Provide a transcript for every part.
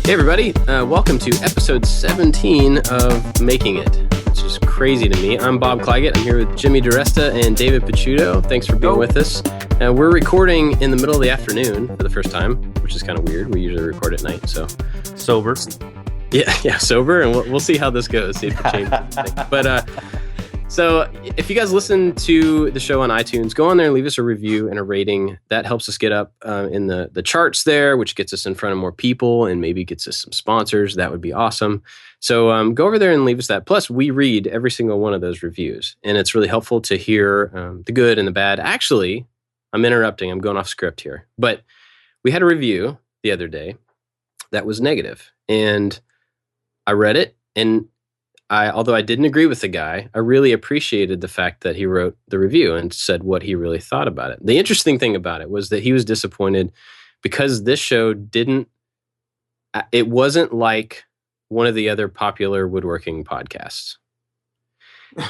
Hey everybody, welcome to episode 17 of Making It, which is crazy to me. I'm Bob Clagett. I'm here with Jimmy Diresta and David Picciuto. Thanks for being with us. We're recording in the middle of the afternoon for the first time, which is kind of weird. We usually record at night, so sober. Yeah, sober, and we'll see how this goes. See if it changes anything. But so if you guys listen to the show on iTunes, go on there and leave us a review and a rating. That helps us get up in the charts there, which gets us in front of more people and maybe gets us some sponsors. That would be awesome. So go over there and leave us that. Plus, we read every single one of those reviews, and it's really helpful to hear the good and the bad. Actually, I'm interrupting. I'm going off script here. But we had a review the other day that was negative, and I read it, and although I didn't agree with the guy, I really appreciated the fact that he wrote the review and said what he really thought about it. The interesting thing about it was that he was disappointed because this show it wasn't like one of the other popular woodworking podcasts.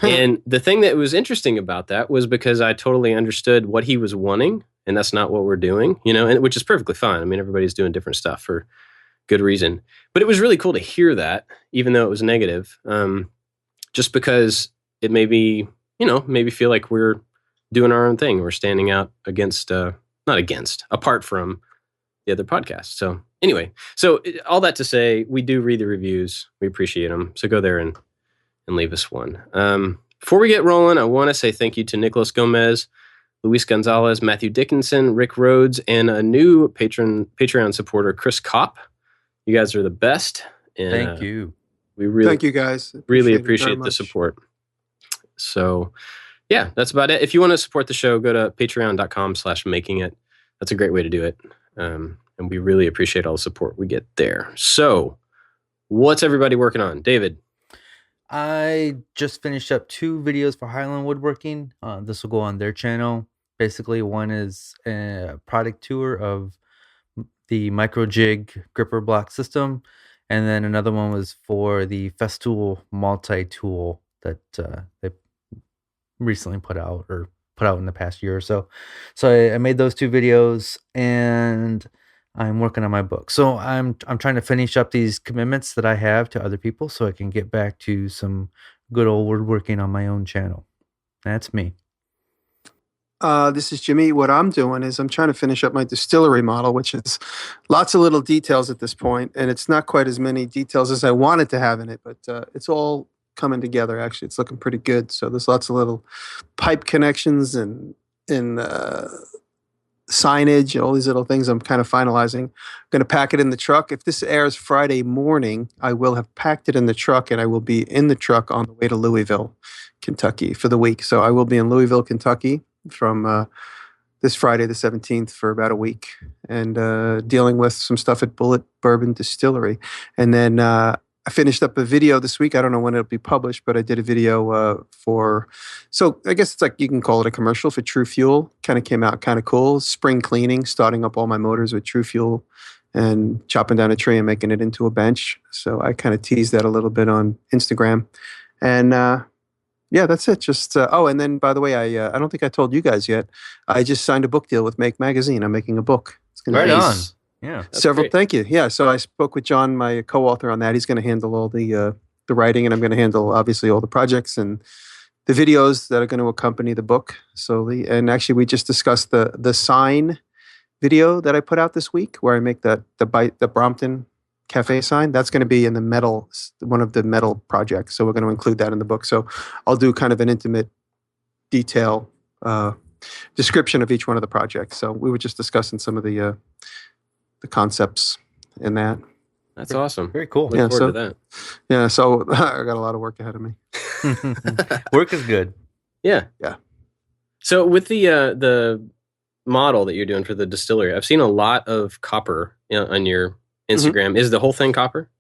And the thing that was interesting about that was because I totally understood what he was wanting, and that's not what we're doing, and which is perfectly fine. I mean, everybody's doing different stuff for good reason. But it was really cool to hear that, even though it was negative, just because it made me, maybe feel like we're doing our own thing. We're standing out apart from the other podcasts. So anyway, all that to say, we do read the reviews. We appreciate them. So go there and leave us one. Before we get rolling, I want to say thank you to Nicholas Gomez, Luis Gonzalez, Matthew Dickinson, Rick Rhodes, and a new Patreon supporter, Chris Kopp. You guys are the best. And, thank you. We really thank you guys. Really appreciate the support. So, yeah, that's about it. If you want to support the show, go to patreon.com/makingit. That's a great way to do it. And we really appreciate all the support we get there. So, what's everybody working on? David? I just finished up 2 videos for Highland Woodworking. This will go on their channel. Basically, one is a product tour of the Micro Jig gripper block system, and then another one was for the Festool multi-tool that they recently put out in the past year or so. So I made those 2 videos, and I'm working on my book. So I'm trying to finish up these commitments that I have to other people so I can get back to some good old woodworking on my own channel. That's me. This is Jimmy. What I'm doing is I'm trying to finish up my distillery model, which is lots of little details at this point, and it's not quite as many details as I wanted to have in it, but it's all coming together. Actually, it's looking pretty good. So there's lots of little pipe connections and signage, all these little things I'm kind of finalizing. I'm going to pack it in the truck. If this airs Friday morning, I will have packed it in the truck, and I will be in the truck on the way to Louisville, Kentucky for the week. So I will be in Louisville, Kentucky from this Friday the 17th for about a week, and dealing with some stuff at Bullet Bourbon Distillery. And then I finished up a video this week. I don't know when it'll be published, but I did a video so I guess it's like you can call it a commercial for True Fuel. Kind of came out kind of cool. Spring cleaning, starting up all my motors with True Fuel and chopping down a tree and making it into a bench. So I kind of teased that a little bit on Instagram. And yeah, that's it. Just and then by the way, I don't think I told you guys yet. I just signed a book deal with Make Magazine. I'm making a book. It's going to be on. Yeah, several. Great. Thank you. Yeah, so I spoke with John, my co-author, on that. He's going to handle all the writing, and I'm going to handle obviously all the projects and the videos that are going to accompany the book slowly. And actually, we just discussed the sign video that I put out this week, where I make the Brompton Cafe sign. That's going to be in the metal, one of the metal projects. So we're going to include that in the book. So I'll do kind of an intimate detail description of each one of the projects. So we were just discussing some of the concepts in that. That's awesome. Very cool. Look forward to that. Yeah, so I got a lot of work ahead of me. Work is good. Yeah. Yeah. So with the model that you're doing for the distillery, I've seen a lot of copper on your Instagram. Mm-hmm. Is the whole thing copper?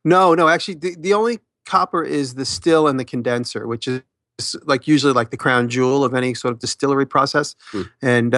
No. Actually, the only copper is the still and the condenser, which is usually like the crown jewel of any sort of distillery process. And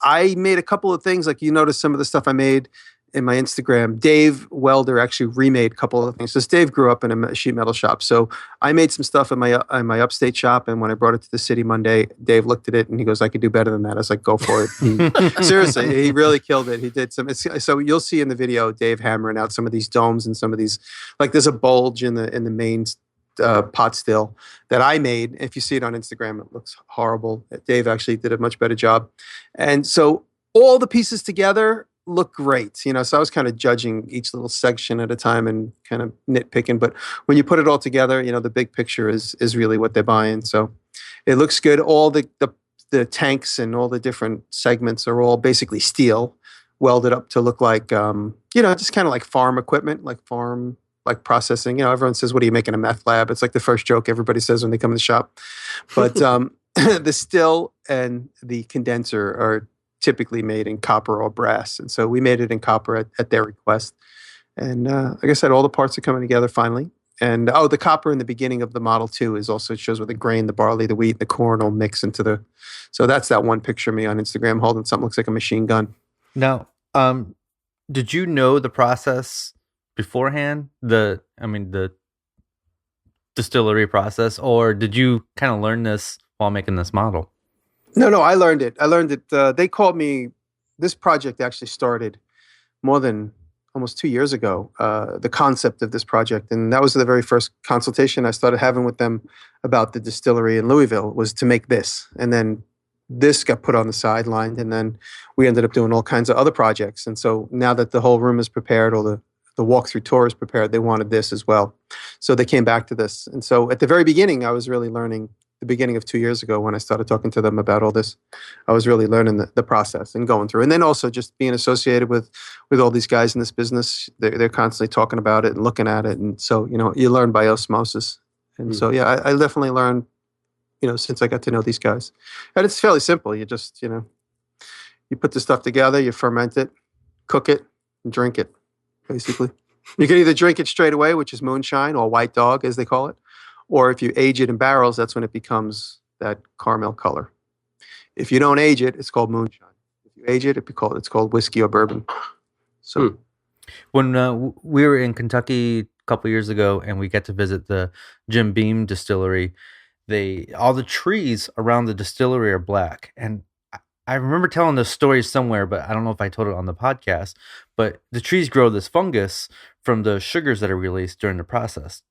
I made a couple of things. Like you notice some of the stuff I made in my Instagram, Dave Welder actually remade a couple of things. Because Dave grew up in a sheet metal shop, so I made some stuff in my upstate shop. And when I brought it to the city Monday, Dave looked at it and he goes, "I could do better than that." I was like, "Go for it!" Seriously, he really killed it. He did some. So you'll see in the video Dave hammering out some of these domes and some of these, like there's a bulge in the main pot still that I made. If you see it on Instagram, it looks horrible. Dave actually did a much better job, and so all the pieces together look great, so I was kind of judging each little section at a time and kind of nitpicking, but when you put it all together, the big picture is really what they're buying. So it looks good. All the tanks and all the different segments are all basically steel welded up to look like just kind of like farm equipment, like processing. Everyone says, "What are you making, a meth lab?" It's like the first joke everybody says when they come in the shop. But the still and the condenser are typically made in copper or brass. And so we made it in copper at their request. And like I said, all the parts are coming together finally. And the copper in the beginning of the Model 2 is also, it shows where the grain, the barley, the wheat, the corn all mix into so that's that one picture of me on Instagram holding something looks like a machine gun. Now, did you know the process beforehand? The distillery process, or did you kind of learn this while making this model? No, I learned it. They called me. This project actually started more than almost 2 years ago, the concept of this project. And that was the very first consultation I started having with them about the distillery in Louisville, was to make this. And then this got put on the sideline, and then we ended up doing all kinds of other projects. And so now that the whole room is prepared, or the walkthrough tour is prepared, they wanted this as well. So they came back to this. And so at the very beginning, I was really learning. The beginning of 2 years ago, when I started talking to them about all this, I was really learning the process and going through. And then also just being associated with all these guys in this business, they're constantly talking about it and looking at it. And so, you learn by osmosis. And so, yeah, I definitely learned, since I got to know these guys. And it's fairly simple. You just, you put the stuff together, you ferment it, cook it, and drink it, basically. You can either drink it straight away, which is moonshine, or white dog, as they call it. Or if you age it in barrels, that's when it becomes that caramel color. If you don't age it, it's called moonshine. If you age it, it's called whiskey or bourbon. So, when we were in Kentucky a couple years ago, and we got to visit the Jim Beam distillery, all the trees around the distillery are black. And I remember telling this story somewhere, but I don't know if I told it on the podcast. But the trees grow this fungus from the sugars that are released during the process.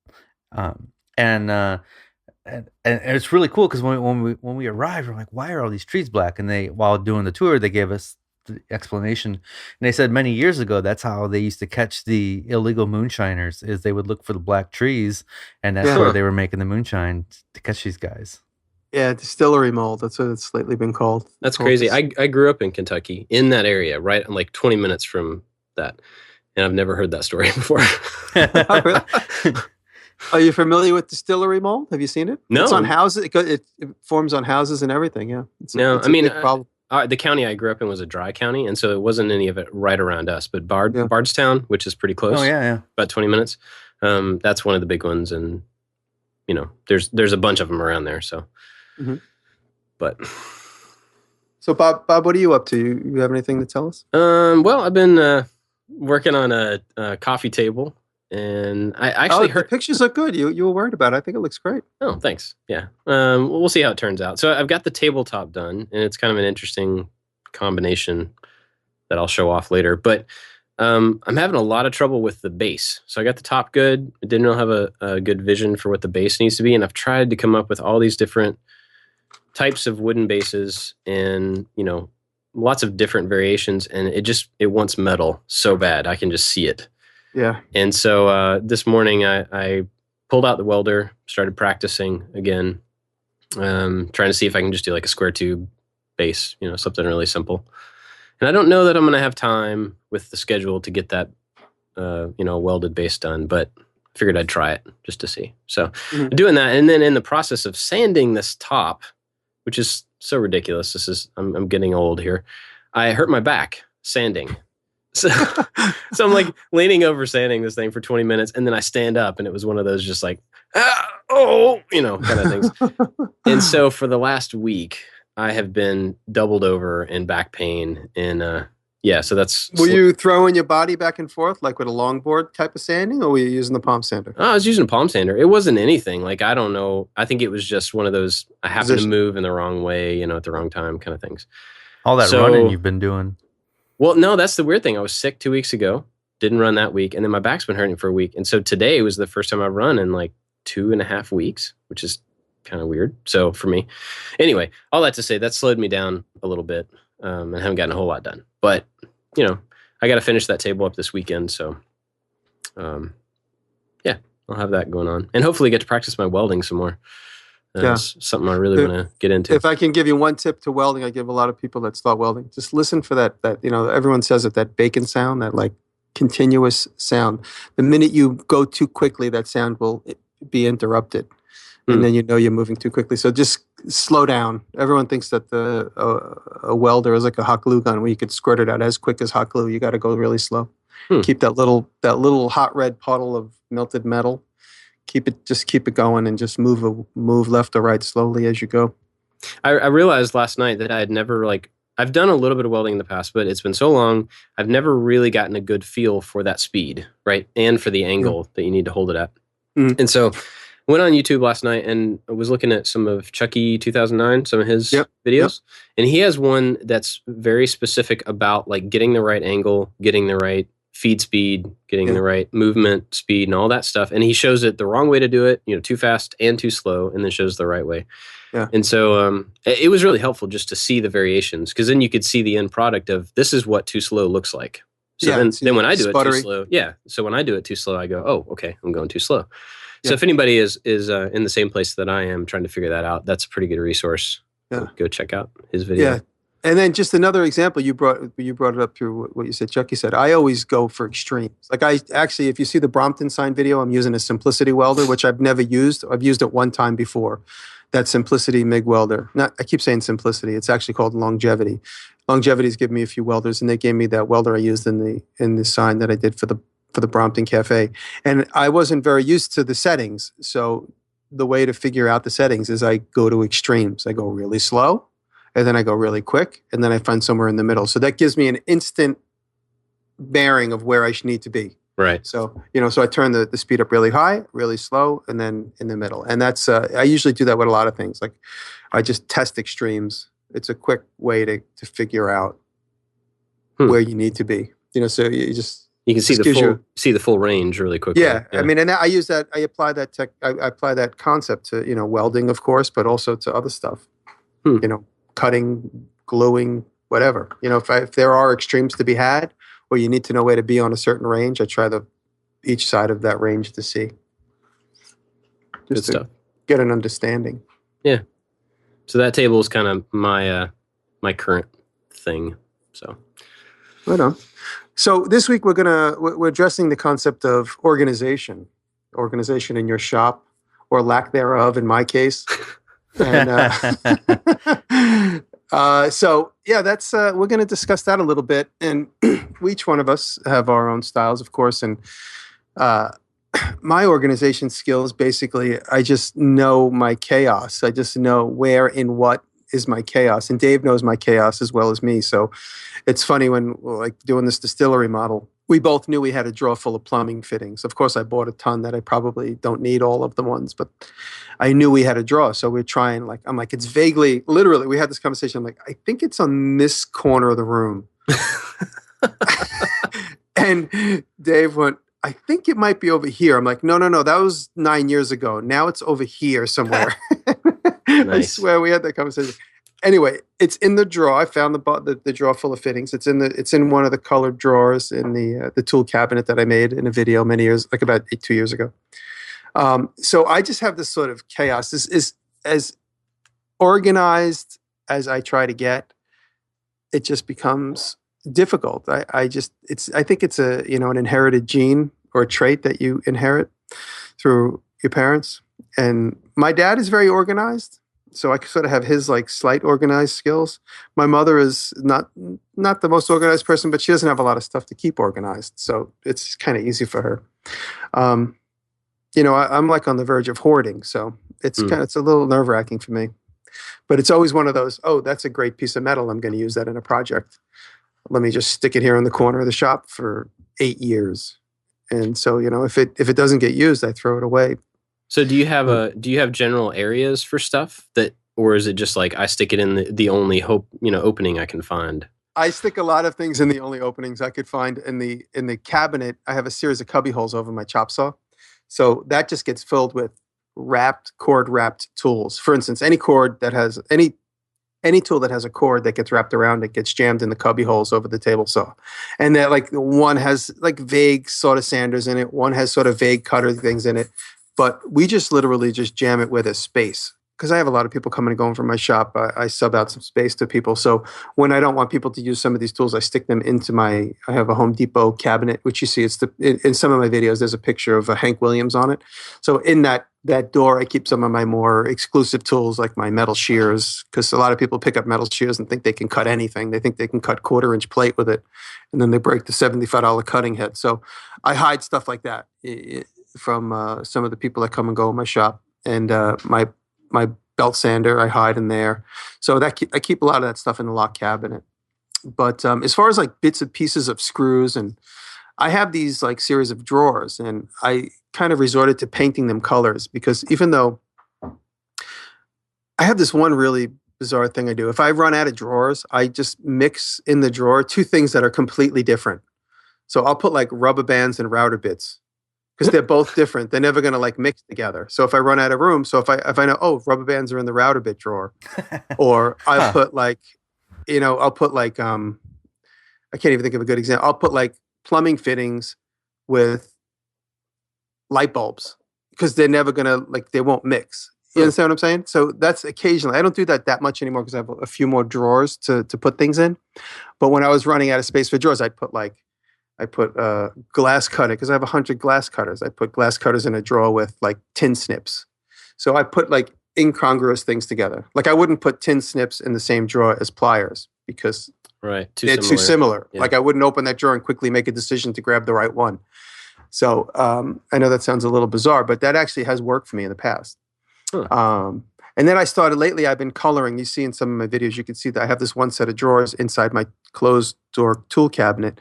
And it's really cool, because when we arrived, we're like, "Why are all these trees black?" And while doing the tour, they gave us the explanation. And they said many years ago, that's how they used to catch the illegal moonshiners, is they would look for the black trees, and that's where they were making the moonshine to catch these guys. Yeah, Distillery Mole. That's what it's lately been called. That's crazy. I grew up in Kentucky, in that area, right? Like 20 minutes from that. And I've never heard that story before. Are you familiar with Distillery Mole? Have you seen it? No. It's on houses. It forms on houses and everything. Yeah. The county I grew up in was a dry county, and so it wasn't any of it right around us. But Bardstown, which is pretty close. Oh yeah. About 20 minutes. That's one of the big ones, and there's a bunch of them around there. So, but. So Bob, what are you up to? You have anything to tell us? Well, I've been working on a coffee table. And I actually heard the pictures look good. You were worried about it. I think it looks great. Oh, thanks. Yeah. We'll see how it turns out. So I've got the tabletop done, and it's kind of an interesting combination that I'll show off later. But I'm having a lot of trouble with the base. So I got the top good. I didn't really have a good vision for what the base needs to be, and I've tried to come up with all these different types of wooden bases, and lots of different variations. And it wants metal so bad. I can just see it. Yeah. And so this morning I pulled out the welder, started practicing again, trying to see if I can just do like a square tube base, something really simple. And I don't know that I'm going to have time with the schedule to get that, welded base done, but I figured I'd try it just to see. So doing that. And then in the process of sanding this top, which is so ridiculous. I'm getting old here. I hurt my back sanding. So I'm like leaning over sanding this thing for 20 minutes, and then I stand up, and it was one of those just like, kind of things. And so for the last week, I have been doubled over in back pain and, Yeah, so that's... Were you throwing your body back and forth like with a longboard type of sanding, or were you using the palm sander? I was using a palm sander. It wasn't anything. Like, I don't know. I think it was just one of those, I happened to move in the wrong way, at the wrong time kind of things. All that running you've been doing. Well, no, that's the weird thing. I was sick 2 weeks ago. Didn't run that week. And then my back's been hurting for a week. And so today was the first time I've run in like 2.5 weeks, which is kind of weird. So for me, anyway, all that to say, that slowed me down a little bit, and I haven't gotten a whole lot done. But, I got to finish that table up this weekend. So, yeah, I'll have that going on. And hopefully get to practice my welding some more. That's something I really want to get into. If I can give you one tip to welding, I give a lot of people that start welding. Just listen for that everyone says it, that bacon sound, that like continuous sound. The minute you go too quickly, that sound will be interrupted. And then you're moving too quickly. So just slow down. Everyone thinks that a welder is like a hot glue gun where you could squirt it out as quick as hot glue. You got to go really slow. Keep that little hot red puddle of melted metal. Keep it going, and just move left or right slowly as you go. I realized last night that I had never I've done a little bit of welding in the past, but it's been so long, I've never really gotten a good feel for that speed, right? And for the angle that you need to hold it at. And so I went on YouTube last night and I was looking at some of Chucky 2009, some of his videos. And he has one that's very specific about like getting the right angle, getting the right feed speed, getting the right movement speed and all that stuff. And he shows it the wrong way to do it, too fast and too slow, and then shows the right way. Yeah. And so it was really helpful just to see the variations, because then you could see the end product of this is what too slow looks like. So then when I do it too slow, so when I do it too slow, I go, oh, okay, I'm going too slow. So if anybody is in the same place that I am trying to figure that out, that's a pretty good resource. Yeah. Go check out his video. Yeah. And then just another example, you brought it up through what you said, Chucky said. I always go for extremes. Like if you see the Brompton sign video, I'm using a Simplicity welder, which I've never used. I've used it one time before. That Simplicity MIG welder. I keep saying Simplicity. It's actually called Longevity. Longevity's given me a few welders, and they gave me that welder I used in the sign that I did for the Brompton Cafe. And I wasn't very used to the settings. So the way to figure out the settings is I go to extremes. I go really slow, and then I go really quick, and then I find somewhere in the middle. So that gives me an instant bearing of where I need to be. Right. So, so I turn the speed up really high, really slow, and then in the middle. And that's, I usually do that with a lot of things. Like I just test extremes. It's a quick way to figure out where you need to be. So you can see the full range really quickly. Yeah. I mean, and I use that. I apply that I apply that concept to welding, of course, but also to other stuff. Cutting, gluing, whatever. If there are extremes to be had, or you need to know where to be on a certain range, I try each side of that range to see. Just to get an understanding. Yeah. So that table is kind of my current thing. So. Right on. So this week we're addressing the concept of organization in your shop, or lack thereof in my case. And that's we're going to discuss that a little bit. And each one of us have our own styles, of course. And my organization skills, basically, I just know my chaos. I just know where in what is my chaos. And Dave knows my chaos as well as me. So it's funny when doing this distillery model, we both knew we had a drawer full of plumbing fittings. Of course, I bought a ton that I probably don't need all of the ones, but I knew we had a drawer. So we're trying, I'm like, it's vaguely, literally, we had this conversation. I'm like, I think it's on this corner of the room. And Dave went, I think it might be over here. I'm like, no, that was 9 years ago. Now it's over here somewhere. Nice. I swear we had that conversation. Anyway, it's in the drawer. I found the drawer full of fittings. It's in one of the colored drawers in the tool cabinet that I made in a video many years, like about 2 years ago. So I just have this sort of chaos. This is as organized as I try to get. It just becomes difficult. I think it's an inherited gene or a trait that you inherit through your parents. And my dad is very organized. So I sort of have his slight organized skills. My mother is not the most organized person, but she doesn't have a lot of stuff to keep organized. So it's kind of easy for her. I'm on the verge of hoarding. So it's a little nerve wracking for me, but it's always one of those, oh, that's a great piece of metal. I'm going to use that in a project. let me just stick it here in the corner of the shop for 8 years. And so, if it doesn't get used, I throw it away. So do you have general areas for stuff or is it just like I stick it in the only opening I can find? I stick a lot of things in the only openings I could find. In the cabinet, I have a series of cubby holes over my chop saw. So that just gets filled with cord wrapped tools. For instance, any cord that has any tool that has a cord that gets wrapped around it gets jammed in the cubby holes over the table saw. And that, like, one has like vague sort of sanders in it, one has sort of vague cutter things in it. But we just literally just jam it with a space. Because I have a lot of people coming and going from my shop. I sub out some space to people. So when I don't want people to use some of these tools, I stick them into I have a Home Depot cabinet, which you see, in some of my videos, there's a picture of a Hank Williams on it. So in that door, I keep some of my more exclusive tools, like my metal shears, because a lot of people pick up metal shears and think they can cut anything. They think they can cut 1/4-inch plate with it, and then they break the $75 cutting head. So I hide stuff like that from some of the people that come and go in my shop. And my belt sander, I hide in there. So I keep a lot of that stuff in the lock cabinet. But as far as like bits and pieces of screws, and I have these like series of drawers, and I kind of resorted to painting them colors, because even though I have this one really bizarre thing I do, if I run out of drawers, I just mix in the drawer two things that are completely different. So I'll put like rubber bands and router bits, because they're both different. They're never going to like mix together. So if I run out of room, if I know, oh, rubber bands are in the router bit drawer, or I'll put like, I can't even think of a good example. I'll put like plumbing fittings with light bulbs, because they're never going to they won't mix. You understand what I'm saying? So that's occasionally. I don't do that much anymore, because I have a few more drawers to put things in. But when I was running out of space for drawers, I put glass cutter, because I have 100 glass cutters. I put glass cutters in a drawer with like tin snips. So I put like incongruous things together. Like I wouldn't put tin snips in the same drawer as pliers, because they're too similar. Yeah. Like I wouldn't open that drawer and quickly make a decision to grab the right one. So I know that sounds a little bizarre, but that actually has worked for me in the past. Huh. And then lately I've been coloring. You see in some of my videos, you can see that I have this one set of drawers inside my closed door tool cabinet.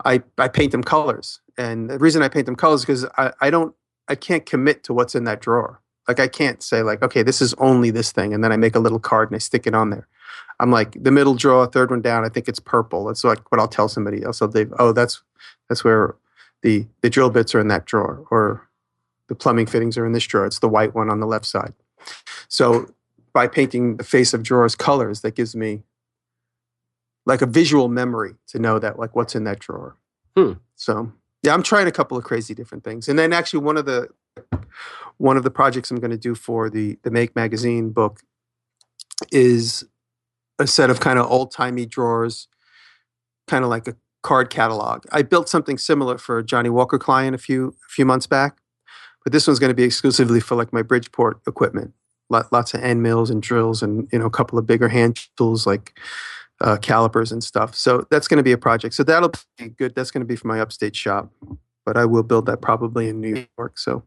I paint them colors. And the reason I paint them colors is because I can't commit to what's in that drawer. Like I can't say like, okay, this is only this thing. And then I make a little card and I stick it on there. I'm like, the middle drawer, third one down, I think it's purple. That's like what I'll tell somebody else. That's where the drill bits are in that drawer, or the plumbing fittings are in this drawer. It's the white one on the left side. So by painting the face of drawers colors, that gives me like a visual memory to know that like what's in that drawer. So yeah, I'm trying a couple of crazy different things. And then actually one of the projects I'm going to do for the Make magazine book is a set of kind of old timey drawers, kind of like a card catalog. I built something similar for a Johnny Walker client a few months back, but this one's going to be exclusively for like my Bridgeport equipment. Lots of end mills and drills, and a couple of bigger hand tools like calipers and stuff. So that's going to be a project. So that'll be good. That's going to be for my upstate shop, but I will build that probably in New York. So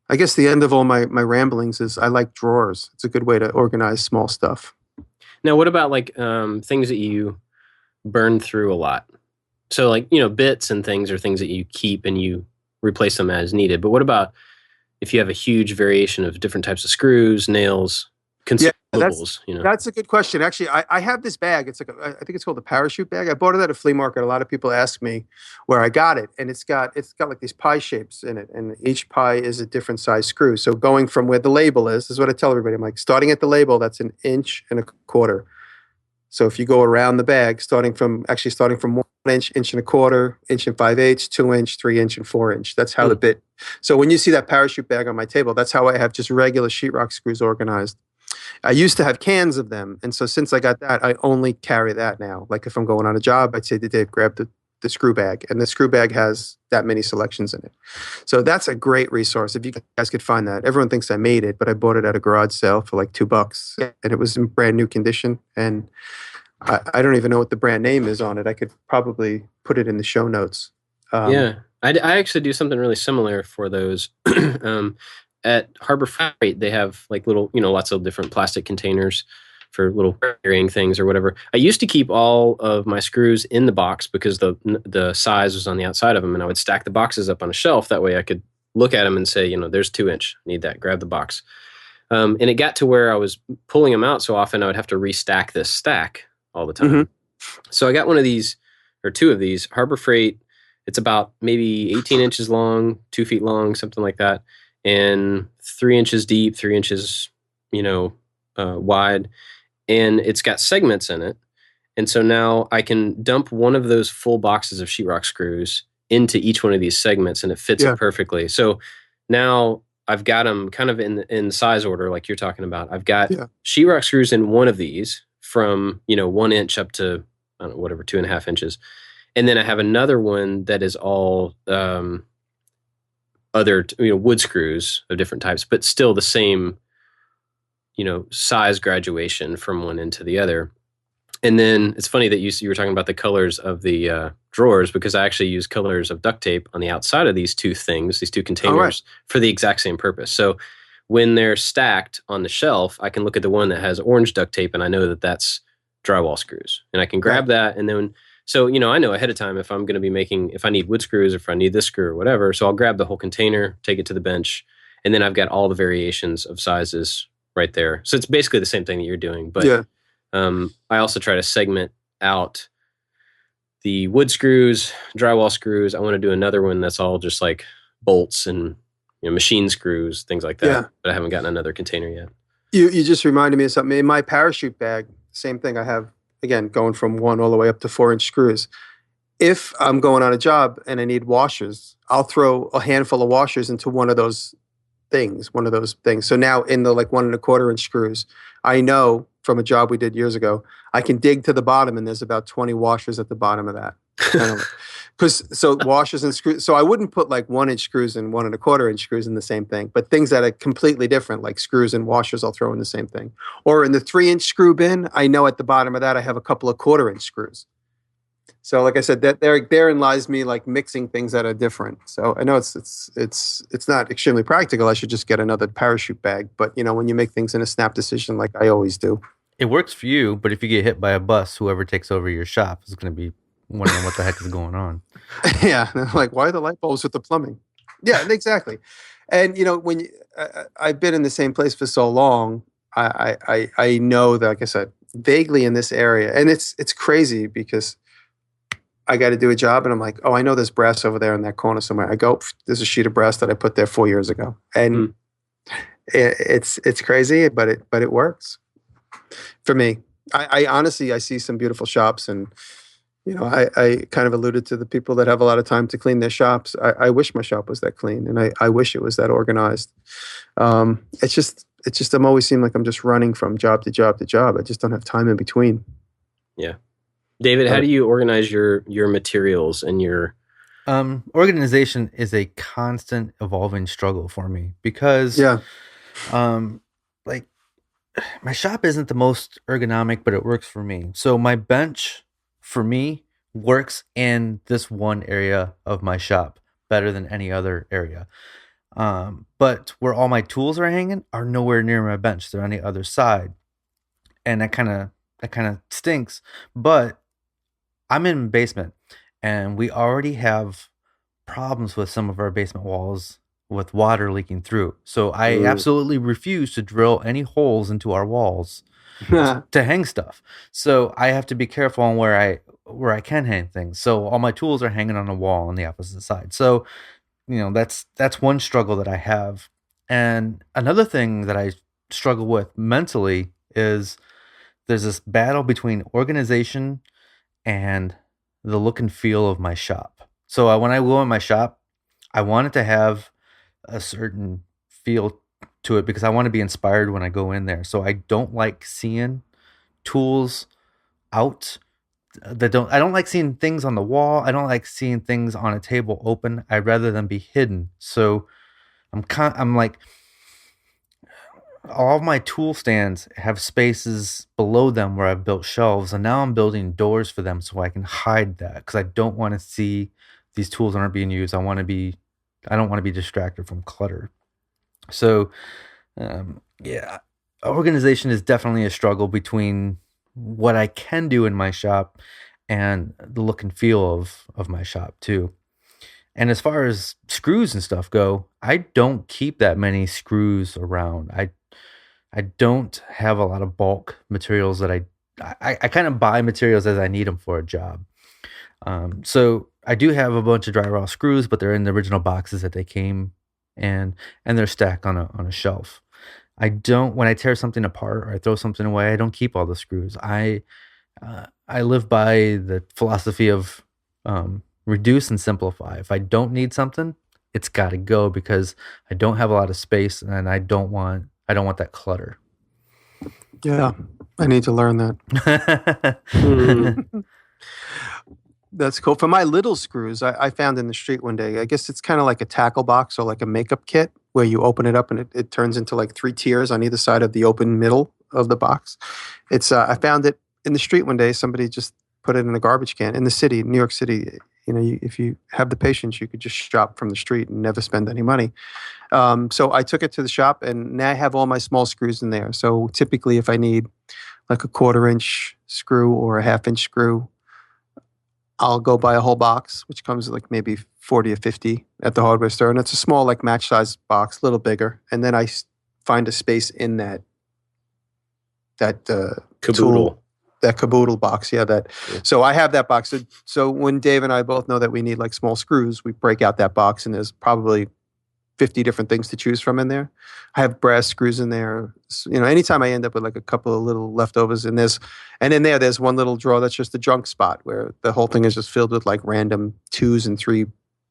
I guess the end of all my ramblings is I like drawers. It's a good way to organize small stuff. Now, what about like things that you burn through a lot? So like, bits and things are things that you keep and you replace them as needed. But what about if you have a huge variation of different types of screws, nails, consumables? That's a good question. Actually, I have this bag. It's like I think it's called a parachute bag. I bought it at a flea market. A lot of people ask me where I got it, and it's got like these pie shapes in it, and each pie is a different size screw. So going from where the label is what I tell everybody. I'm like, starting at the label, that's 1.25 inches. So if you go around the bag, starting from 1 inch, 1.25 inches, 1 5/8, 2 inch, 3 inch, and 4 inch. That's how the bit. So when you see that parachute bag on my table, that's how I have just regular sheetrock screws organized. I used to have cans of them, and so since I got that, I only carry that now. Like if I'm going on a job, I'd say to Dave, grab the screw bag, and the screw bag has that many selections in it. So that's a great resource. If you guys could find that. Everyone thinks I made it, but I bought it at a garage sale for like $2, and it was in brand new condition. And I don't even know what the brand name is on it. I could probably put it in the show notes. I actually do something really similar for those. At Harbor Freight, they have like little, lots of different plastic containers for little carrying things or whatever. I used to keep all of my screws in the box because the size was on the outside of them, and I would stack the boxes up on a shelf. That way I could look at them and say, there's 2-inch, need that, grab the box. And it got to where I was pulling them out so often I would have to restack this stack all the time. Mm-hmm. So I got one of these, or two of these, Harbor Freight. It's about maybe 18 inches long, 2 feet long, something like that, and 3 inches deep, 3 inches, wide. And it's got segments in it. And so now I can dump one of those full boxes of sheetrock screws into each one of these segments, and it fits it perfectly. So now I've got them kind of in size order, like you're talking about. I've got sheetrock screws in one of these from 1 inch up to, I don't know, whatever, 2.5 inches. And then I have another one that is all other wood screws of different types, but still the same size graduation from one end to the other. And then it's funny that you were talking about the colors of the drawers, because I actually use colors of duct tape on the outside of these two containers for the exact same purpose. So when they're stacked on the shelf, I can look at the one that has orange duct tape and I know that that's drywall screws. And I can grab that. And then, so, I know ahead of time if I'm going to be if I need wood screws, if I need this screw or whatever. So I'll grab the whole container, take it to the bench, and then I've got all the variations of sizes right there. So it's basically the same thing that you're doing. But I also try to segment out the wood screws, drywall screws. I want to do another one that's all just like bolts and machine screws, things like that. Yeah. But I haven't gotten another container yet. You just reminded me of something. In my parachute bag, same thing. I have, again, going from 1 all the way up to 4-inch screws. If I'm going on a job and I need washers, I'll throw a handful of washers into one of those things. So now in the 1 1/4-inch screws, I know from a job we did years ago, I can dig to the bottom and there's about 20 washers at the bottom of that. So washers and screws. So I wouldn't put 1-inch screws and 1 1/4-inch screws in the same thing, but things that are completely different, like screws and washers, I'll throw in the same thing. Or in the 3-inch screw bin, I know at the bottom of that I have a couple of 1/4-inch screws. So like I said, that therein lies me mixing things that are different. So I know it's not extremely practical. I should just get another parachute bag. But when you make things in a snap decision, like I always do. It works for you, but if you get hit by a bus, whoever takes over your shop is going to be wondering what the heck is going on. Yeah, why are the light bulbs with the plumbing? Yeah, exactly. And when I've been in the same place for so long, I know that, like I said, vaguely in this area, and it's crazy because I got to do a job, and I'm like, oh, I know there's brass over there in that corner somewhere. I go, there's a sheet of brass that I put there 4 years ago, and it's crazy, but it works for me. I honestly, I see some beautiful shops, and I kind of alluded to the people that have a lot of time to clean their shops. I wish my shop was that clean, and I wish it was that organized. It's just I'm always seem like I'm just running from job to job to job. I just don't have time in between. Yeah. David, how do you organize your materials and your... Organization is a constant evolving struggle for me because my shop isn't the most ergonomic, but it works for me. So my bench for me works in this one area of my shop better than any other area. But where all my tools are hanging are nowhere near my bench. They're on the other side. And that kind of stinks. But I'm in the basement, and we already have problems with some of our basement walls with water leaking through. So I absolutely refuse to drill any holes into our walls to hang stuff. So I have to be careful on where I can hang things. So all my tools are hanging on a wall on the opposite side. So, that's one struggle that I have. And another thing that I struggle with mentally is there's this battle between organization and the look and feel of my shop. So when I go in my shop, I want it to have a certain feel to it because I want to be inspired when I go in there. So I don't like seeing tools out I don't like seeing things on the wall. I don't like seeing things on a table open. I'd rather them be hidden. So I'm like, all of my tool stands have spaces below them where I've built shelves, and now I'm building doors for them so I can hide that because I don't want to see these tools aren't being used. I don't want to be distracted from clutter. So, organization is definitely a struggle between what I can do in my shop and the look and feel of my shop too. And as far as screws and stuff go, I don't keep that many screws around. I don't have a lot of bulk materials that I kind of buy materials as I need them for a job. So I do have a bunch of drywall screws, but they're in the original boxes that they came in, and they're stacked on a shelf. I don't, when I tear something apart or I throw something away, I don't keep all the screws. I live by the philosophy of reduce and simplify. If I don't need something, it's got to go because I don't have a lot of space and I don't want that clutter. Yeah, I need to learn that. That's cool. For my little screws, I found in the street one day, I guess it's kind of like a tackle box or like a makeup kit where you open it up and it turns into like 3 tiers on either side of the open middle of the box. It's I found it in the street one day. Somebody just put it in a garbage can in the city, New York City. You know, if you have the patience, you could just shop from the street and never spend any money. So I took it to the shop and now I have all my small screws in there. So typically if I need like a 1/4-inch screw or a 1/2-inch screw, I'll go buy a whole box, which comes like maybe 40 or 50 at the hardware store. And it's a small, like match size box, a little bigger. And then I find a space in that Caboodle. That caboodle box. Yeah, So I have that box. So when Dave and I both know that we need like small screws, we break out that box and there's probably 50 different things to choose from in there. I have brass screws in there. You know, anytime I end up with like a couple of little leftovers and in there's one little drawer that's just a junk spot where the whole thing is just filled with like random 2s and 3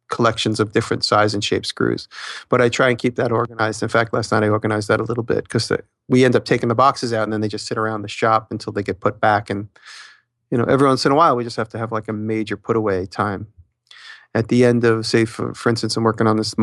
collections of different size and shape screws. But I try and keep that organized. In fact, last night I organized that a little bit because we end up taking the boxes out and then they just sit around the shop until they get put back. And, you know, every once in a while we just have to have like a major put away time. At the end of, say, for instance, I'm working on this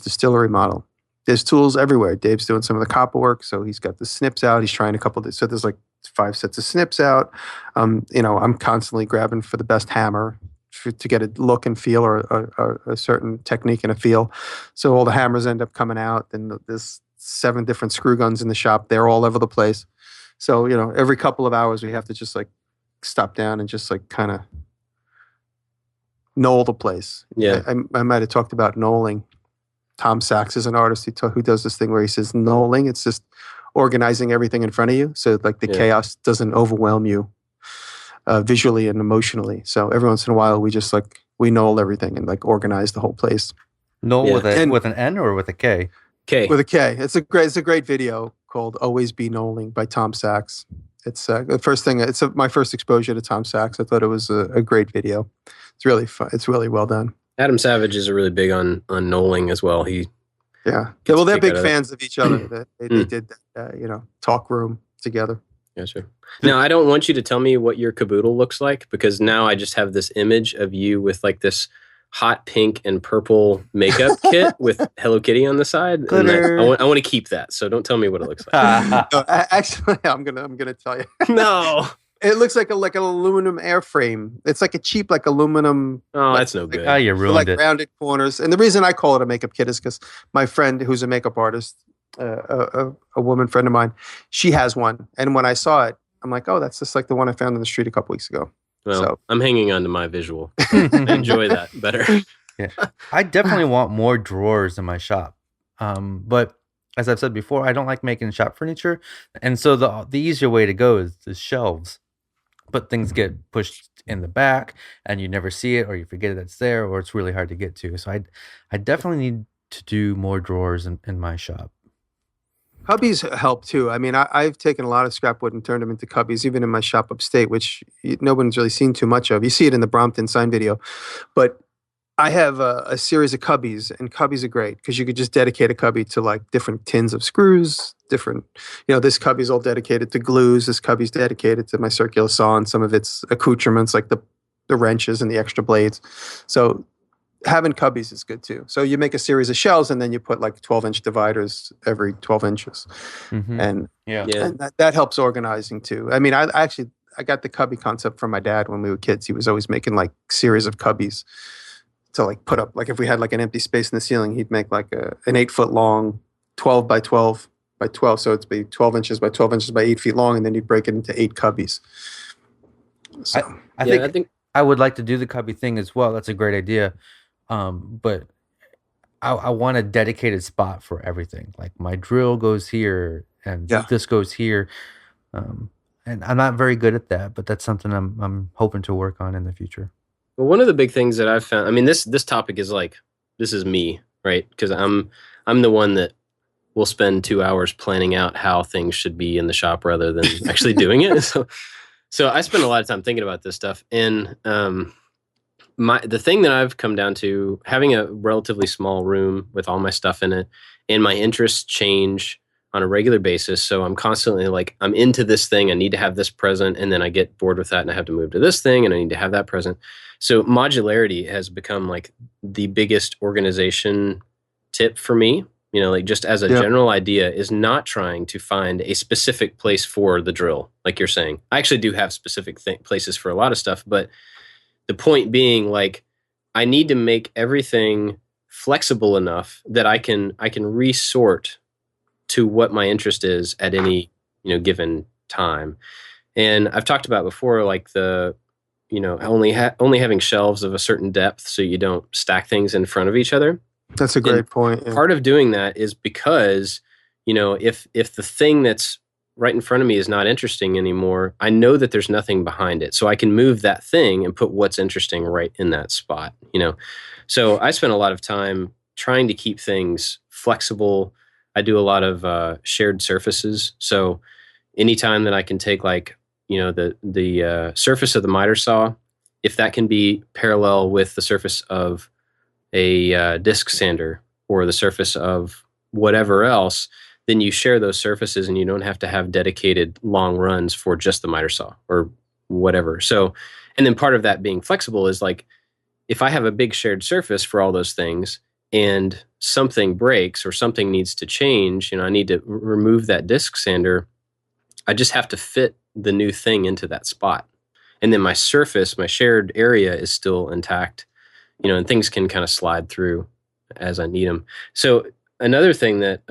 distillery model. There's tools everywhere. Dave's doing some of the copper work, so he's got the snips out. He's trying a couple of, so there's like 5 sets of snips out. You know, I'm constantly grabbing for the best hammer to get a look and feel or a certain technique and a feel. So all the hammers end up coming out. Then there's 7 different screw guns in the shop. They're all over the place. So, you know, every couple of hours we have to just like stop down and just like kind of knoll the place. Yeah. I might have talked about knolling. Tom Sachs is an artist who does this thing where he says knolling. It's just organizing everything in front of you so like the chaos doesn't overwhelm you visually and emotionally. So every once in a while we knoll everything and like organize the whole place. Knoll with an N or with a K? K. With a K. It's a great video called "Always Be Knolling" by Tom Sachs. It's the first thing. It's my first exposure to Tom Sachs. I thought it was a great video. It's really fun. It's really well done. Adam Savage is really big on knolling as well. Well, they're big fans of each other. They did talk room together. Yeah, sure. Now, I don't want you to tell me what your caboodle looks like because now I just have this image of you with like this hot pink and purple makeup kit with Hello Kitty on the side. And I want to keep that. So don't tell me what it looks like. No, actually, I'm gonna tell you. No. It looks like an aluminum airframe. It's like a cheap like aluminum. Oh, that's no good. You ruined it. Rounded corners. And the reason I call it a makeup kit is because my friend, who's a makeup artist, a woman friend of mine, she has one. And when I saw it, I'm like, oh, that's just like the one I found in the street a couple weeks ago. Well, so I'm hanging on to my visual. I enjoy that better. Yeah, I definitely want more drawers in my shop. But as I've said before, I don't like making shop furniture, and so the easier way to go is the shelves. But things get pushed in the back, and you never see it, or you forget it's there, or it's really hard to get to. So I definitely need to do more drawers in my shop. Cubbies help too. I mean, I've taken a lot of scrap wood and turned them into cubbies, even in my shop upstate, which no one's really seen too much of. You see it in the Brompton sign video. But I have a series of cubbies, and cubbies are great because you could just dedicate a cubby to like different tins of screws, different, this cubby's all dedicated to glues. This cubby's dedicated to my circular saw and some of its accoutrements like the wrenches and the extra blades. So having cubbies is good too. So you make a series of shelves and then you put like 12-inch dividers every 12 inches. Mm-hmm. And that helps organizing too. I mean, I got the cubby concept from my dad when we were kids. He was always making like series of cubbies to like put up, like if we had like an empty space in the ceiling, he'd make like an 8-foot long 12 by 12 by 12. So it's be 12 inches by 12 inches by 8 feet long, and then you'd break it into 8 cubbies. So I think I would like to do the cubby thing as well. That's a great idea. But I want a dedicated spot for everything. Like my drill goes here and this goes here. And I'm not very good at that, but that's something I'm hoping to work on in the future. Well, one of the big things that I've found, I mean, this topic is like, this is me, right? Because I'm the one that will spend 2 hours planning out how things should be in the shop rather than actually doing it. So I spend a lot of time thinking about this stuff. And the thing that I've come down to, having a relatively small room with all my stuff in it, and my interests change on a regular basis. So I'm constantly like, I'm into this thing, I need to have this present, and then I get bored with that and I have to move to this thing and I need to have that present. So modularity has become like the biggest organization tip for me, you know, like just as a general idea, is not trying to find a specific place for the drill, like you're saying. I actually do have specific places for a lot of stuff, but the point being, like, I need to make everything flexible enough that I can resort to what my interest is at any, you know, given time. And I've talked about before, like the, you know, only having shelves of a certain depth so you don't stack things in front of each other. That's a great point. Yeah. Part of doing that is because, you know, if the thing that's right in front of me is not interesting anymore, I know that there's nothing behind it. So I can move that thing and put what's interesting right in that spot, you know. So I spend a lot of time trying to keep things flexible. I do a lot of shared surfaces. So anytime that I can take, like, you know, the surface of the miter saw, if that can be parallel with the surface of a disc sander or the surface of whatever else, then you share those surfaces and you don't have to have dedicated long runs for just the miter saw or whatever. So, and then part of that being flexible is, like, if I have a big shared surface for all those things and something breaks or something needs to change, you know, I need to remove that disc sander, I just have to fit the new thing into that spot. And then my surface, my shared area is still intact, you know, and things can kind of slide through as I need them. So another thing that,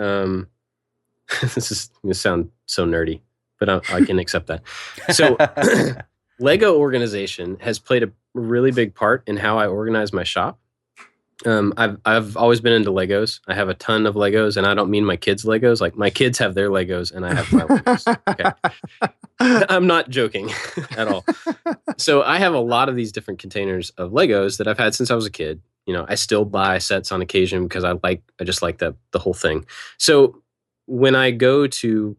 this is going to sound so nerdy, but I can accept that. So Lego organization has played a really big part in how I organize my shop. I've always been into Legos. I have a ton of Legos, and I don't mean my kids' Legos. Like, my kids have their Legos and I have my Legos. Okay. I'm not joking at all. So I have a lot of these different containers of Legos that I've had since I was a kid. You know, I still buy sets on occasion because I just like the whole thing. So when I go to,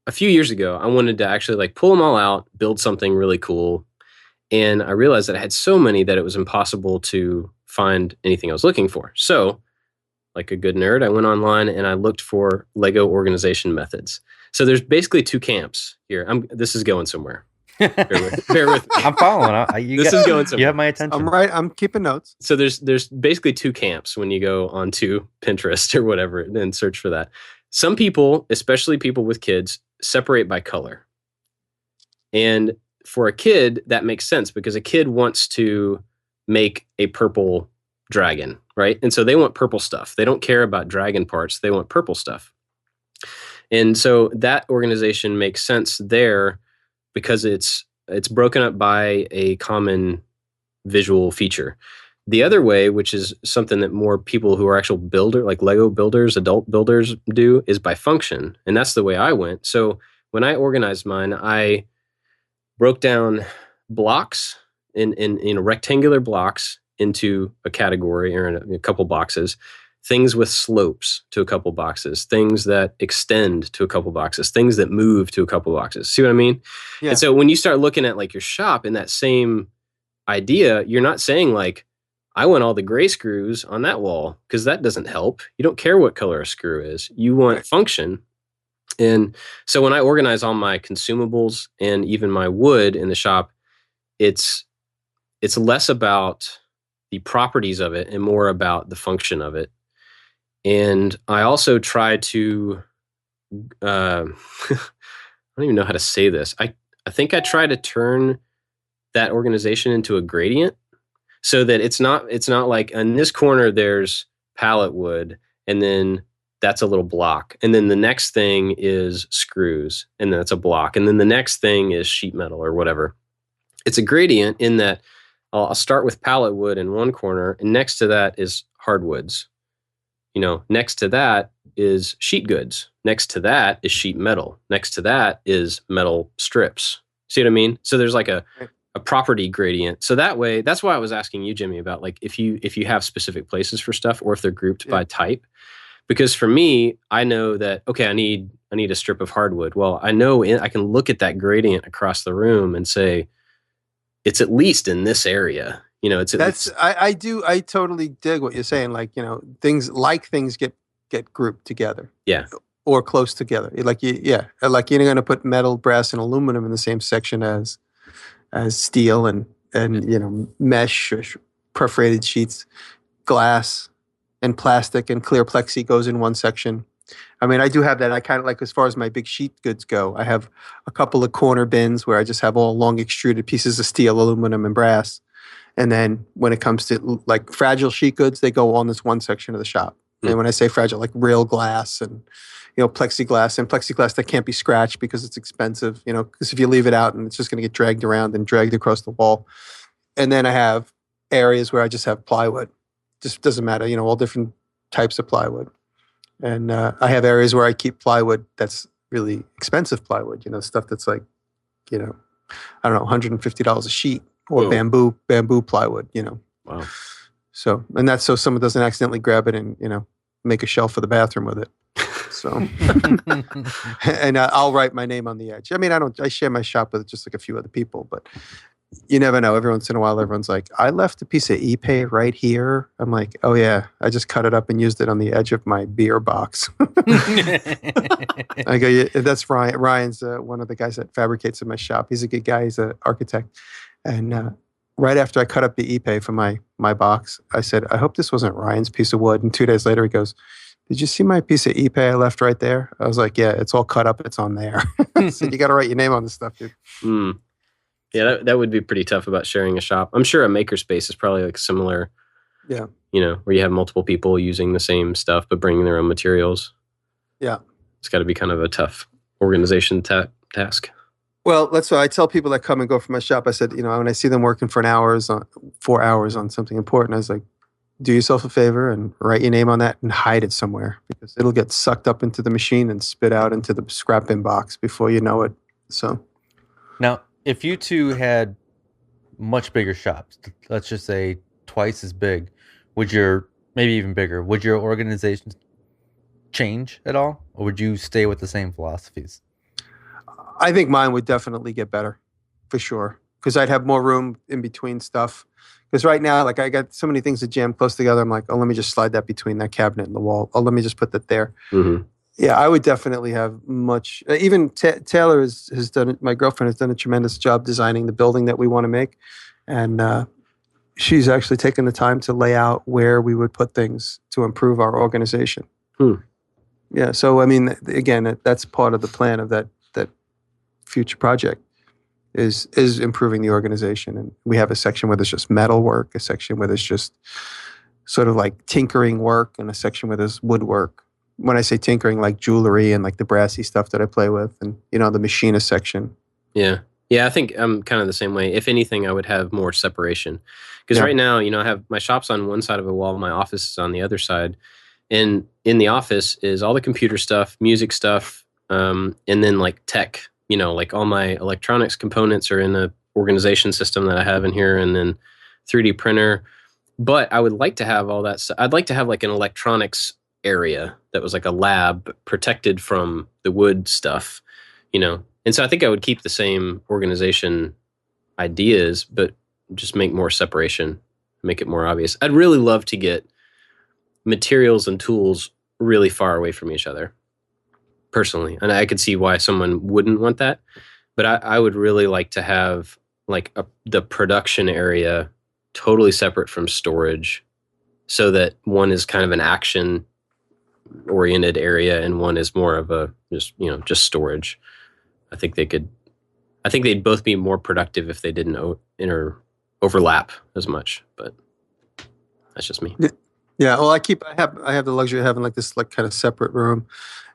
a few years ago, I wanted to actually, like, pull them all out, build something really cool. And I realized that I had so many that it was impossible to find anything I was looking for. So, like a good nerd, I went online and I looked for Lego organization methods. So there's basically two camps here. This is going somewhere. Bear with me. I'm following. This is going somewhere. You have my attention. I'm right. I'm keeping notes. So there's basically two camps when you go onto Pinterest or whatever and search for that. Some people, especially people with kids, separate by color. And for a kid, that makes sense because a kid wants to make a purple dragon, right? And so they want purple stuff. They don't care about dragon parts. They want purple stuff. And so that organization makes sense there because it's broken up by a common visual feature. The other way, which is something that more people who are actual like Lego builders, adult builders do, is by function. And that's the way I went. So when I organized mine, I broke down blocks in rectangular blocks into a category or in a couple boxes, things with slopes to a couple boxes, things that extend to a couple boxes, things that move to a couple boxes. See what I mean? Yeah. And so when you start looking at, like, your shop in that same idea, you're not saying, like, I want all the gray screws on that wall, because that doesn't help. You don't care what color a screw is. You want function. And so when I organize all my consumables and even my wood in the shop, it's less about the properties of it and more about the function of it. And I also try to, I don't even know how to say this. I think I try to turn that organization into a gradient so that it's not like in this corner there's pallet wood, and then that's a little block. And then the next thing is screws, and that's a block. And then the next thing is sheet metal or whatever. It's a gradient in that I'll start with pallet wood in one corner, and next to that is hardwoods. Next to that is sheet goods. Next to that is sheet metal. Next to that is metal strips. See what I mean? So there's like a property gradient. So that way, that's why I was asking you, Jimmy, about like if you have specific places for stuff or if they're grouped by type. Because for me, I know that, okay, I need a strip of hardwood. Well, I know I can look at that gradient across the room and say, it's at least in this area. I totally dig what you're saying. Like, things get grouped together. Yeah. Or close together. Like you're going to put metal, brass, and aluminum in the same section as steel and mesh, or perforated sheets, glass, and plastic and clear plexi goes in one section. I mean, I do have that. I kind of like, as far as my big sheet goods go, I have a couple of corner bins where I just have all long extruded pieces of steel, aluminum, and brass. And then when it comes to like fragile sheet goods, they go on this one section of the shop. And when I say fragile, like real glass and plexiglass that can't be scratched because it's expensive, because if you leave it out and it's just going to get dragged around and dragged across the wall. And then I have areas where I just have plywood. Just doesn't matter, all different types of plywood. And I have areas where I keep plywood that's really expensive plywood, stuff that's like, I don't know, $150 a sheet, or bamboo plywood, Wow. So, and that's so someone doesn't accidentally grab it and, make a shelf for the bathroom with it. So, and I'll write my name on the edge. I mean, I share my shop with just like a few other people, but you never know. Every once in a while, everyone's like, I left a piece of Ipe right here. I'm like, oh yeah, I just cut it up and used it on the edge of my beer box. I go, yeah, that's Ryan. Ryan's one of the guys that fabricates in my shop. He's a good guy. He's an architect. And right after I cut up the Ipe for my box, I said, I hope this wasn't Ryan's piece of wood. And 2 days later, he goes, did you see my piece of Ipe I left right there? I was like, yeah, it's all cut up. It's on there. I said, you got to write your name on this stuff, dude. Mm. Yeah, that would be pretty tough about sharing a shop. I'm sure a makerspace is probably like similar. Yeah. Where you have multiple people using the same stuff but bringing their own materials. Yeah. It's got to be kind of a tough organization task. Well, that's why I tell people that come and go from my shop. I said, when I see them working for 4 hours on something important, I was like, do yourself a favor and write your name on that and hide it somewhere, because it'll get sucked up into the machine and spit out into the scrap bin box before you know it. So now, if you two had much bigger shops, let's just say twice as big, maybe even bigger, would your organization change at all? Or would you stay with the same philosophies? I think mine would definitely get better, for sure, because I'd have more room in between stuff. Because right now, like, I got so many things that jam close together. I'm like, oh, let me just slide that between that cabinet and the wall. Oh, let me just put that there. Mm-hmm. Yeah, I would definitely have much. Even Taylor has done it. My girlfriend has done a tremendous job designing the building that we want to make, and she's actually taken the time to lay out where we would put things to improve our organization. Yeah, so I mean, again, that's part of the plan of that future project is improving the organization. And we have a section where there's just metal work, a section where there's just sort of like tinkering work, and a section where there's woodwork. When I say tinkering, like jewelry and like the brassy stuff that I play with, and the machinist section. Yeah. I think I'm kind of the same way. If anything, I would have more separation, because right now, I have my shop's on one side of a wall, my office is on the other side, and in the office is all the computer stuff, music stuff, and then like tech. Like all my electronics components are in a organization system that I have in here, and then 3D printer. But I would like to have all that stuff. I'd like to have like an electronics area that was like a lab protected from the wood stuff, And so I think I would keep the same organization ideas, but just make more separation, make it more obvious. I'd really love to get materials and tools really far away from each other, personally. And I could see why someone wouldn't want that. But I would really like to have like the production area totally separate from storage, so that one is kind of an action oriented area and one is more of a just storage. I think they'd both be more productive if they didn't overlap as much, but that's just me. Yeah, well, I have the luxury of having like this like kind of separate room,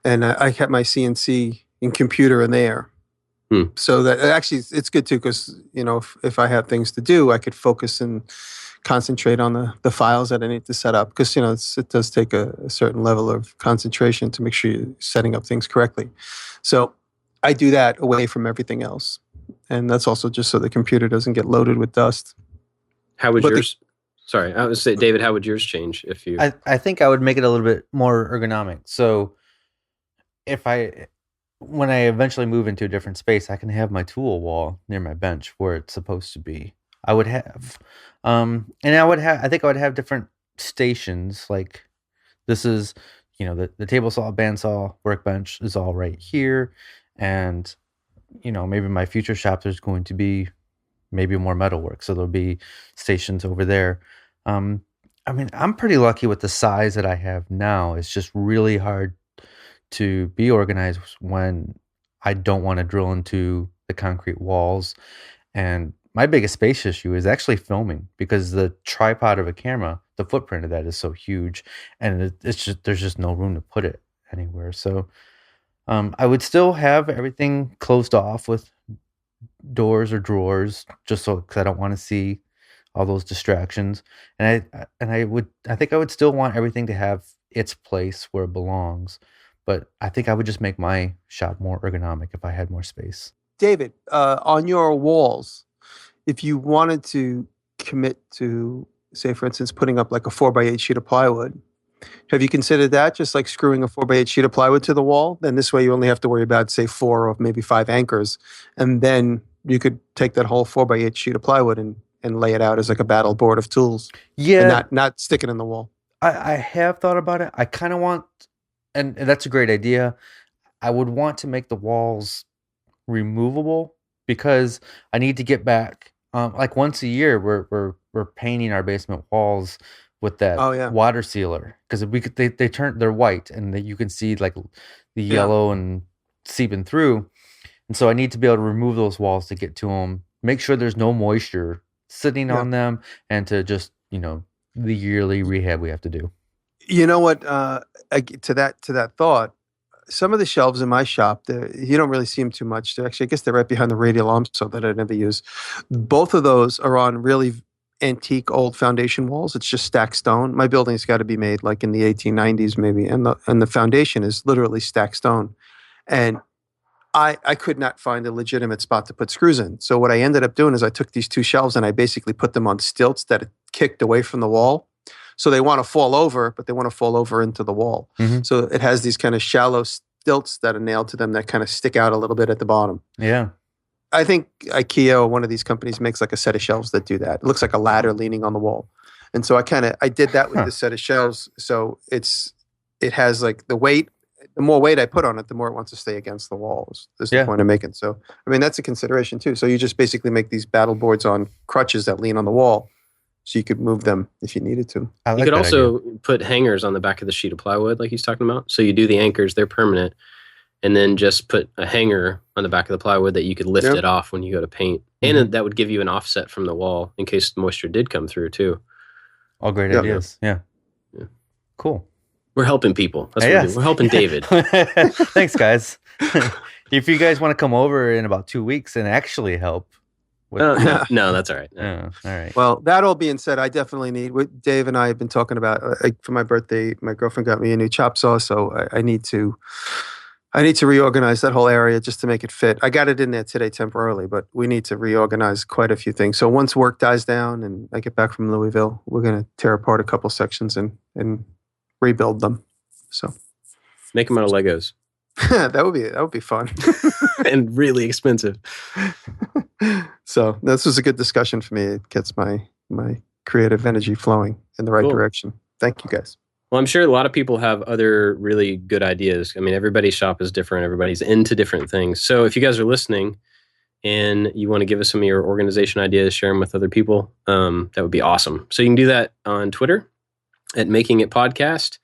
and I kept my CNC and computer in there, Hmm. so that actually it's good too because if I have things to do, I could focus and concentrate on the files that I need to set up because it does take a certain level of concentration to make sure you're setting up things correctly. So I do that away from everything else, and that's also just so the computer doesn't get loaded with dust. How would But yours? Sorry, I was say, David. How would yours change if you? I think I would make it a little bit more ergonomic. So when I eventually move into a different space, I can have my tool wall near my bench where it's supposed to be. I would have, and I think I would have different stations. Like this is, the table saw, bandsaw, workbench is all right here, and maybe my future shop there's going to be maybe more metalwork, so there'll be stations over there. I mean, I'm pretty lucky with the size that I have now. It's just really hard to be organized when I don't want to drill into the concrete walls. And my biggest space issue is actually filming because the tripod of a camera, the footprint of that is so huge, and there's just no room to put it anywhere. So I would still have everything closed off with doors or drawers, just so because I don't want to see all those distractions. And I think I would still want everything to have its place where it belongs. But I think I would just make my shop more ergonomic if I had more space. David, on your walls, if you wanted to commit to, say, for instance, putting up like a 4x8 sheet of plywood, have you considered that? Just like screwing a 4x8 sheet of plywood to the wall? Then this way you only have to worry about, say, 4 or maybe 5 anchors. And then you could take that whole 4x8 sheet of plywood and lay it out as like a battle board of tools. Yeah. And not stick it in the wall. I have thought about it. I kind of want, and that's a great idea. I would want to make the walls removable because I need to get back. Like once a year, we're painting our basement walls with that water sealer because they're white and you can see like the yellow and seeping through, and so I need to be able to remove those walls to get to them, make sure there's no moisture sitting on them, and to just the yearly rehab we have to do. You know what? To that thought, some of the shelves in my shop, you don't really see them too much. I guess they're right behind the radial arm saw that I never use. Both of those are on really antique old foundation walls. It's just stacked stone. My building's got to be made like in the 1890s maybe, and the foundation is literally stacked stone. And I could not find a legitimate spot to put screws in. So what I ended up doing is I took these two shelves and I basically put them on stilts that kicked away from the wall. So they want to fall over, but they want to fall over into the wall. Mm-hmm. So it has these kind of shallow stilts that are nailed to them that kind of stick out a little bit at the bottom. Yeah. I think IKEA or one of these companies makes like a set of shelves that do that. It looks like a ladder leaning on the wall. And so I did that with the set of shelves. So it has like the weight. The more weight I put on it, the more it wants to stay against the walls. This is the point I'm making. So, I mean, that's a consideration too. So you just basically make these battle boards on crutches that lean on the wall. So you could move them if you needed to. You could also put hangers on the back of the sheet of plywood like he's talking about. So you do the anchors, they're permanent. And then just put a hanger on the back of the plywood that you could lift it off when you go to paint. Mm-hmm. And that would give you an offset from the wall in case moisture did come through too. All great ideas. Yeah. Cool. We're helping people. That's what we're doing. We're helping David. Thanks, guys. If you guys want to come over in about 2 weeks and actually help. No, that's all right. All right. Well, that all being said, I definitely need what Dave and I have been talking about. For my birthday, my girlfriend got me a new chop saw, so I need to reorganize that whole area just to make it fit. I got it in there today temporarily, but we need to reorganize quite a few things. So once work dies down and I get back from Louisville, we're going to tear apart a couple sections and rebuild them. So make them out of Legos. that would be fun and really expensive. So this was a good discussion for me. It gets my creative energy flowing in the right direction. Thank you, guys. Well, I'm sure a lot of people have other really good ideas. I mean, everybody's shop is different. Everybody's into different things. So if you guys are listening and you want to give us some of your organization ideas, share them with other people, that would be awesome. So you can do that on Twitter at Making It Podcast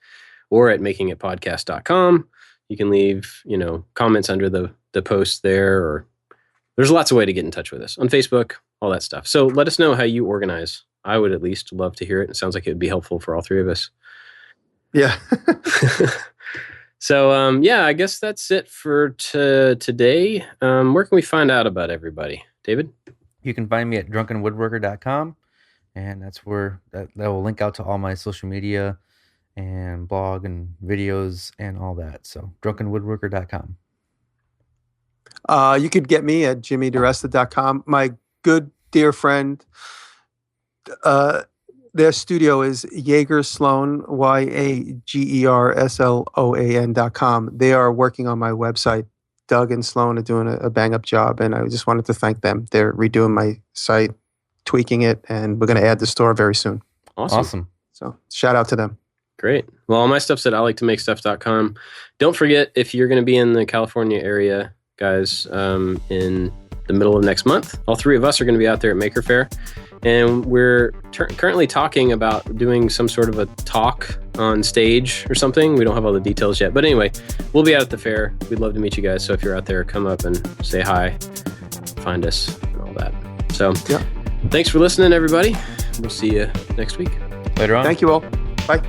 or at makingitpodcast.com. You can leave, comments under the post there, or there's lots of ways to get in touch with us on Facebook, all that stuff. So let us know how you organize I would at least love to hear it. It sounds like it would be helpful for all three of us. Yeah. So, yeah, I guess that's it for today. Where can we find out about everybody? David? You can find me at drunkenwoodworker.com, and that's where that will link out to all my social media and blog and videos and all that. So drunkenwoodworker.com. You could get me at jimmydiresta.com. My good dear friend, their studio is Jaeger Sloan, YAGERSLOAN.com. They are working on my website. Doug and Sloan are doing a bang-up job, and I just wanted to thank them. They're redoing my site, tweaking it, and we're going to add the store very soon. Awesome. So shout out to them. Great. Well, all my stuff's at ILikeToMakeStuff.com. Don't forget, if you're going to be in the California area, guys, in the middle of next month, all three of us are going to be out there at Maker Faire. And we're currently talking about doing some sort of a talk on stage or something. We don't have all the details yet. But anyway, we'll be out at the fair. We'd love to meet you guys. So if you're out there, come up and say hi, find us and all that. So Thanks for listening, everybody. We'll see you next week. Later on. Thank you all. Bye.